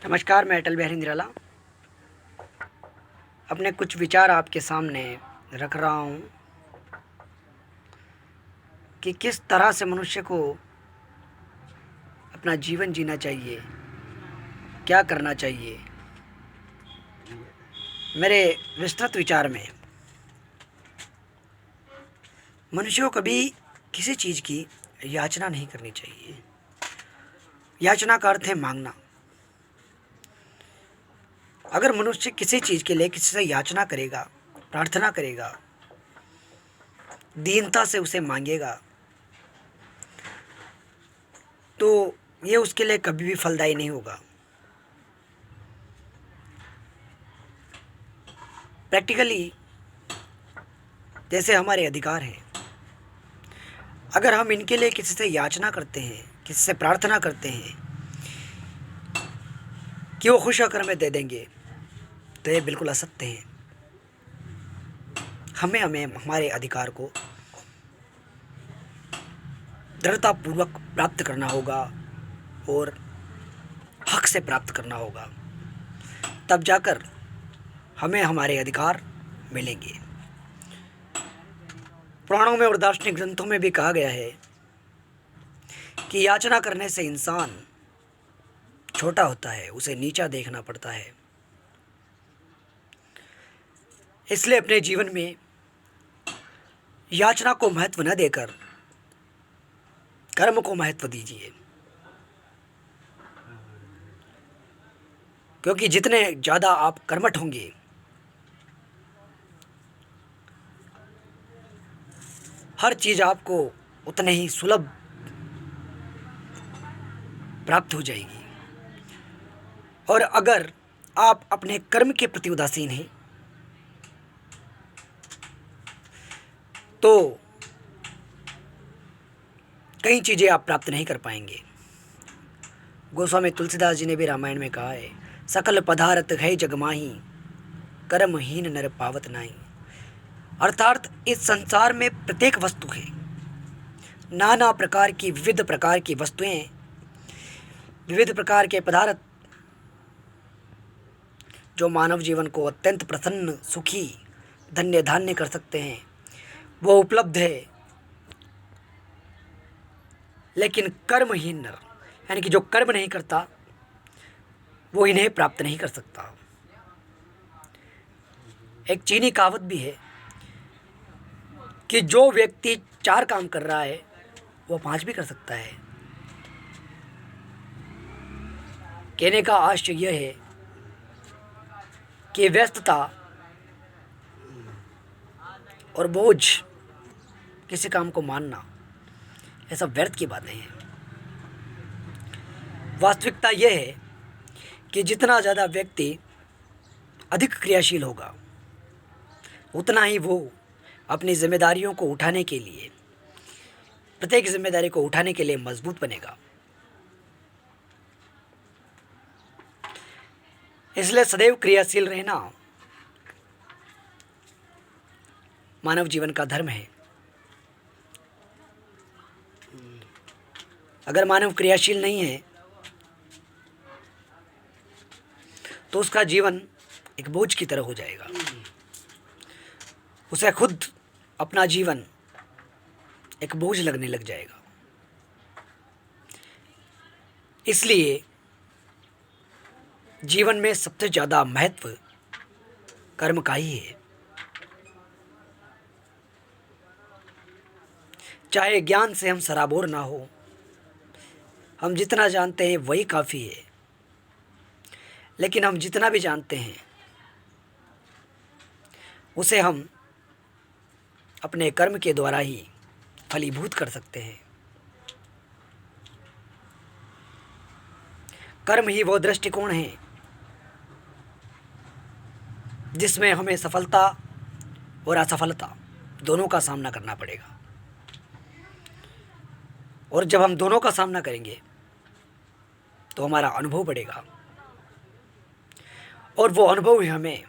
नमस्कार, मैं अटल बिहारी निराला अपने कुछ विचार आपके सामने रख रहा हूँ कि किस तरह से मनुष्य को अपना जीवन जीना चाहिए, क्या करना चाहिए। मेरे विस्तृत विचार में मनुष्य को कभी किसी चीज़ की याचना नहीं करनी चाहिए। याचना का अर्थ है मांगना। अगर मनुष्य किसी चीज़ के लिए किसी से याचना करेगा, प्रार्थना करेगा, दीनता से उसे मांगेगा, तो ये उसके लिए कभी भी फलदायी नहीं होगा। प्रैक्टिकली जैसे हमारे अधिकार हैं, अगर हम इनके लिए किसी से याचना करते हैं, किसी से प्रार्थना करते हैं कि वो खुश होकर हमें दे देंगे, तो ये बिल्कुल असत्य है। हमें हमारे अधिकार को दृढ़तापूर्वक प्राप्त करना होगा और हक से प्राप्त करना होगा, तब जाकर हमें हमारे अधिकार मिलेंगे। पुराणों में और दार्शनिक ग्रंथों में भी कहा गया है कि याचना करने से इंसान छोटा होता है, उसे नीचा देखना पड़ता है। इसलिए अपने जीवन में याचना को महत्व न देकर कर्म को महत्व दीजिए, क्योंकि जितने ज़्यादा आप कर्मठ होंगे, हर चीज़ आपको उतने ही सुलभ प्राप्त हो जाएगी। और अगर आप अपने कर्म के प्रति उदासीन हैं, तो कई चीज़ें आप प्राप्त नहीं कर पाएंगे। गोस्वामी तुलसीदास जी ने भी रामायण में कहा है, सकल पदार्थ है जगमाही, कर्महीन नर पावत नाही। अर्थात इस संसार में प्रत्येक वस्तु है, नाना प्रकार की विविध प्रकार की वस्तुएं, विविध प्रकार के पदार्थ जो मानव जीवन को अत्यंत प्रसन्न, सुखी, धन्य धान्य कर सकते हैं, वो उपलब्ध है। लेकिन कर्महीन नर, यानी कि जो कर्म नहीं करता, वो इन्हें प्राप्त नहीं कर सकता। एक चीनी कहावत भी है कि जो व्यक्ति 4 काम कर रहा है, वो 5 भी कर सकता है। कहने का आशय यह है कि व्यस्तता और बोझ किसी काम को मानना, ये सब व्यर्थ की बातें हैं। वास्तविकता यह है कि जितना ज़्यादा व्यक्ति अधिक क्रियाशील होगा, उतना ही वो अपनी जिम्मेदारियों को उठाने के लिए, प्रत्येक जिम्मेदारी को उठाने के लिए मजबूत बनेगा। इसलिए सदैव क्रियाशील रहना मानव जीवन का धर्म है। अगर मानव क्रियाशील नहीं है, तो उसका जीवन एक बोझ की तरह हो जाएगा। उसे खुद अपना जीवन एक बोझ लगने लग जाएगा। इसलिए जीवन में सबसे ज़्यादा महत्व कर्म का ही है। चाहे ज्ञान से हम सराबोर ना हो, हम जितना जानते हैं वही काफ़ी है। लेकिन हम जितना भी जानते हैं, उसे हम अपने कर्म के द्वारा ही फलीभूत कर सकते हैं। कर्म ही वो दृष्टिकोण है जिसमें हमें सफलता और असफलता दोनों का सामना करना पड़ेगा। और जब हम दोनों का सामना करेंगे, तो हमारा अनुभव बढ़ेगा, और वो अनुभव ही हमें